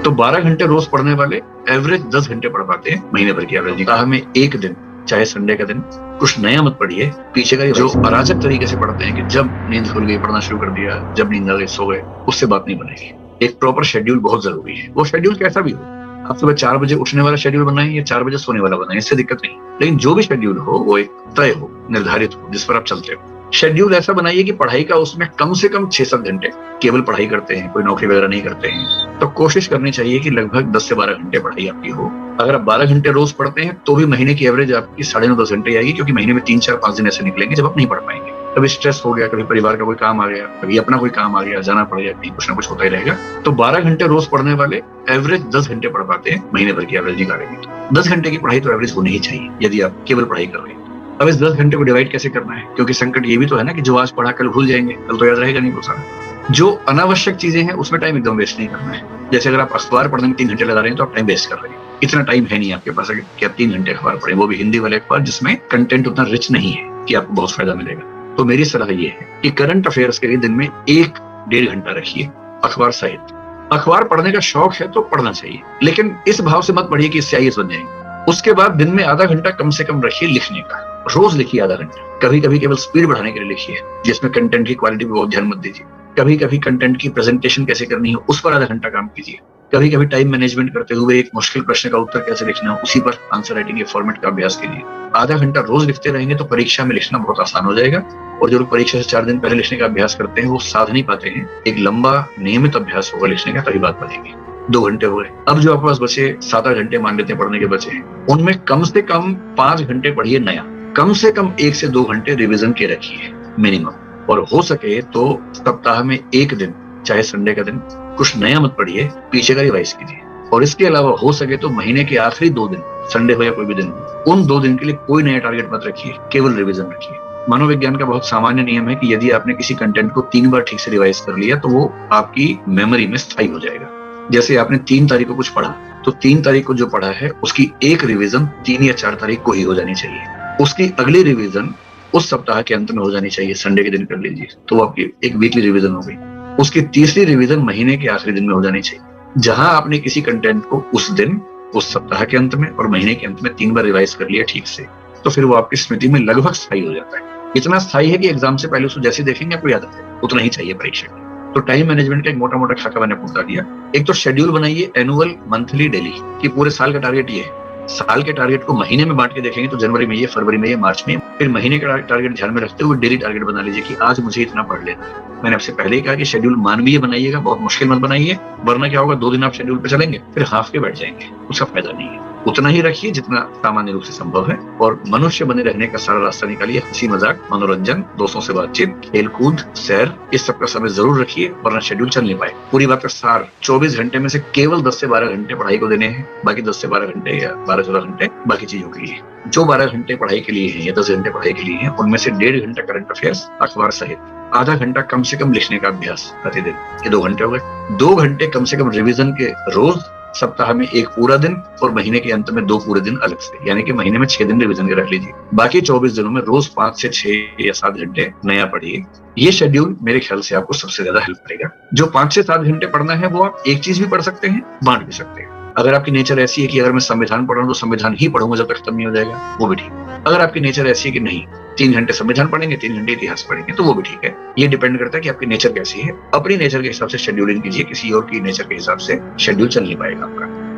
तो 12 घंटे रोज पढ़ने वाले एवरेज 10 घंटे पढ़ पाते हैं महीने भर की एवरेज। सप्ताह में एक दिन, चाहे संडे का दिन, कुछ नया मत पढ़िए। पीछे का जो अराजक तरीके से पढ़ते हैं कि जब नींद खुल गई पढ़ना शुरू कर दिया, जब नींद आ गई सो गए, उससे बात नहीं बनेगी। एक प्रॉपर शेड्यूल बहुत जरूरी है। वो शेड्यूल कैसा भी हो, आप सुबह 4 बजे उठने वाला शेड्यूल बनाएं या 4 बजे सोने वाला बनाएं, इससे दिक्कत नहीं। लेकिन जो भी शेड्यूल हो वो एक तय हो, निर्धारित हो, जिस पर आप चलते हो। शेड्यूल ऐसा बनाइए कि पढ़ाई का उसमें कम से कम 6-7 घंटे केवल पढ़ाई करते हैं, कोई नौकरी वगैरह नहीं करते हैं, तो कोशिश करनी चाहिए कि लगभग 10 से 12 घंटे पढ़ाई आपकी हो। अगर आप 12 घंटे रोज पढ़ते हैं तो भी महीने की एवरेज आपकी 9.5-10 घंटे आएगी, क्योंकि महीने में 3-4-5 दिन ऐसे निकलेंगे जब आप नहीं पढ़ पाएंगे। कभी स्ट्रेस हो गया, कभी परिवार का कोई काम आ गया, कभी अपना कोई काम आ गया, जाना पड़ गया, कहीं कुछ ना कुछ होता ही रहेगा। तो 12 घंटे रोज पढ़ने वाले एवरेज 10 घंटे पढ़ पाते हैं महीने भर की एवरेज निकालेंगे तो 10 घंटे की पढ़ाई तो एवरेज होनी ही चाहिए यदि आप केवल पढ़ाई कर रहे हैं। अब इस 10 घंटे को डिवाइड कैसे करना है, क्योंकि संकट ये भी तो है ना कि जो आज पढ़ा कल भूल जाएंगे, कल तो याद रहेगा नहीं वो सारा। जो अनावश्यक चीजें हैं उसमें टाइम एकदम वेस्ट नहीं करना है। जैसे अगर आप अखबार पढ़ने में 3 घंटे लगा रहे हैं तो आप टाइम वेस्ट कर रहे हैं। इतना टाइम है नहीं आपके पास कि आप 3 घंटे अखबार पढ़ें, वो भी हिंदी वाले अखबार जिसमें कंटेंट उतना रिच नहीं है कि आपको बहुत फायदा मिलेगा। तो मेरी सलाह ये है कि करंट अफेयर्स के लिए दिन में 1-1.5 घंटा रखिए अखबार सहित। अखबार पढ़ने का शौक है तो पढ़ना चाहिए, लेकिन इस भाव से मत पढ़िए कि इससे आईएएस बन जाएंगे। उसके बाद दिन में आधा घंटा कम से कम रखिए लिखने का। रोज लिखिए आधा घंटा। कभी कभी केवल स्पीड बढ़ाने के लिए लिखिए, जिसमें कंटेंट की क्वालिटी पे बहुत ध्यान मत दीजिए। कभी कभी कंटेंट की प्रेजेंटेशन कैसे करनी है उस पर आधा घंटा काम कीजिए। कभी कभी टाइम मैनेजमेंट करते हुए एक मुश्किल प्रश्न का उत्तर कैसे लिखना है उसी पर आंसर राइटिंग के फॉर्मेट का अभ्यास कीजिए। आधा घंटा रोज लिखते रहेंगे तो परीक्षा में लिखना बहुत आसान हो जाएगा। और जो लोग परीक्षा से 4 दिन पहले लिखने का अभ्यास करते हैं वो साध नहीं पाते हैं। एक लंबा नियमित अभ्यास होगा लिखने का, तभी बात बनेगी। 2 घंटे हो गए। अब जो आपके पास बचे 7-8 घंटे मान लेते हैं पढ़ने के बचे हैं, उनमें कम से कम 5 घंटे पढ़िए नया। कम से कम 1 से 2 घंटे रिवीजन के रखिए मिनिमम। और हो सके तो सप्ताह में एक दिन, चाहे संडे का दिन, कुछ नया मत पढ़िए, पीछे का रिवाइज कीजिए। और इसके अलावा हो सके तो महीने के आखिरी 2 दिन, संडे हो या कोई भी दिन, उन 2 दिन के लिए कोई नया टारगेट मत रखिए, केवल रिवीजन रखिए। मनोविज्ञान का बहुत सामान्य नियम है कि यदि आपने किसी कंटेंट को 3 बार ठीक से रिवाइज कर लिया तो वो आपकी मेमोरी में स्थायी हो जाएगा। जैसे आपने 3 तारीख को कुछ पढ़ा तो 3 तारीख को जो पढ़ा है उसकी एक रिवीजन 3 या 4 तारीख को ही हो जानी चाहिए। उसकी अगली रिवीजन उस सप्ताह के अंत में हो जानी चाहिए, संडे के दिन कर लीजिए तो वो आपकी एक वीकली रिवीजन हो गई। उसकी तीसरी रिवीजन महीने के आखिरी दिन में हो जानी चाहिए। जहां आपने किसी कंटेंट को उस दिन, उस सप्ताह के अंत में और महीने के अंत में 3 बार रिवाइज कर लिया ठीक से, तो फिर वो आपकी स्मृति में लगभग स्थायी हो जाता है। इतना स्थायी है कि एग्जाम से पहले उसको जैसे देखेंगे आपको याद आता है। उतना ही चाहिए परीक्षा के। तो टाइम मैनेजमेंट का एक मोटा मोटा खाका मैंने आपको बता दिया। एक तो शेड्यूल बनाइए एनुअल, मंथली, डेली, कि पूरे साल का टारगेट ये है। साल के टारगेट को महीने में बांट के देखेंगे तो जनवरी में ये, फरवरी में ये, मार्च में। फिर महीने का टारगेट ध्यान में रखते हुए डेली टारगेट बना लीजिए कि आज मुझे इतना पढ़ लेना है। मैंने आपसे पहले ही कहा कि शेड्यूल मानवीय बनाइएगा, बहुत मुश्किल मत बनाइए, वरना क्या होगा 2 दिन आप शेड्यूल पे चलेंगे फिर हाफ के बैठ जाएंगे, उसका फायदा नहीं है। उतना ही रखिए जितना सामान्य रूप से संभव है और मनुष्य बने रहने का सारा रास्ता निकालिए। हंसी मजाक, मनोरंजन, दोस्तों से बातचीत, खेल कूद, सैर, इस सब का समय जरूर रखिए, वरना शेड्यूल चल नहीं पाए। पूरी बात का सार 24 घंटे में से केवल 10 से 12 घंटे पढ़ाई को देने हैं, बाकी 10 से 12 घंटे या 12-14 घंटे बाकी चीजों के लिए। जो 12 घंटे पढ़ाई के लिए हैं या 10 घंटे पढ़ाई के लिए हैं, उनमें से 1.5 घंटा करंट अफेयर्स अखबार सहित, आधा घंटा कम से कम लिखने का अभ्यास प्रतिदिन, ये 2 घंटे हो गए। 2 घंटे कम से कम रिवीजन के रोज, सप्ताह में 1 पूरा दिन और महीने के अंत में 2 पूरे दिन अलग से, यानी कि महीने में 6 दिन रिवीजन के रख लीजिए। बाकी 24 दिनों में रोज 5 से 6 या 7 घंटे नया पढ़िए। ये शेड्यूल मेरे ख्याल से आपको सबसे ज्यादा हेल्प करेगा। जो 5 से 7 घंटे पढ़ना है वो आप एक चीज भी पढ़ सकते हैं, बांट भी सकते हैं। अगर आपकी नेचर ऐसी है कि अगर मैं संविधान पढ़ रहा हूँ तो संविधान ही पढ़ूंगा जब तक खत्म नहीं हो जाएगा, वो भी ठीक। अगर आपकी नेचर ऐसी है कि नहीं 3 घंटे संविधान पढ़ेंगे, 3 घंटे इतिहास पढ़ेंगे, तो वो भी ठीक है। ये डिपेंड करता है कि आपकी नेचर कैसी है। अपनी नेचर के हिसाब से शेड्यूलिंग कीजिए, किसी और की नेचर के हिसाब से शेड्यूल चल नहीं पाएगा आपका।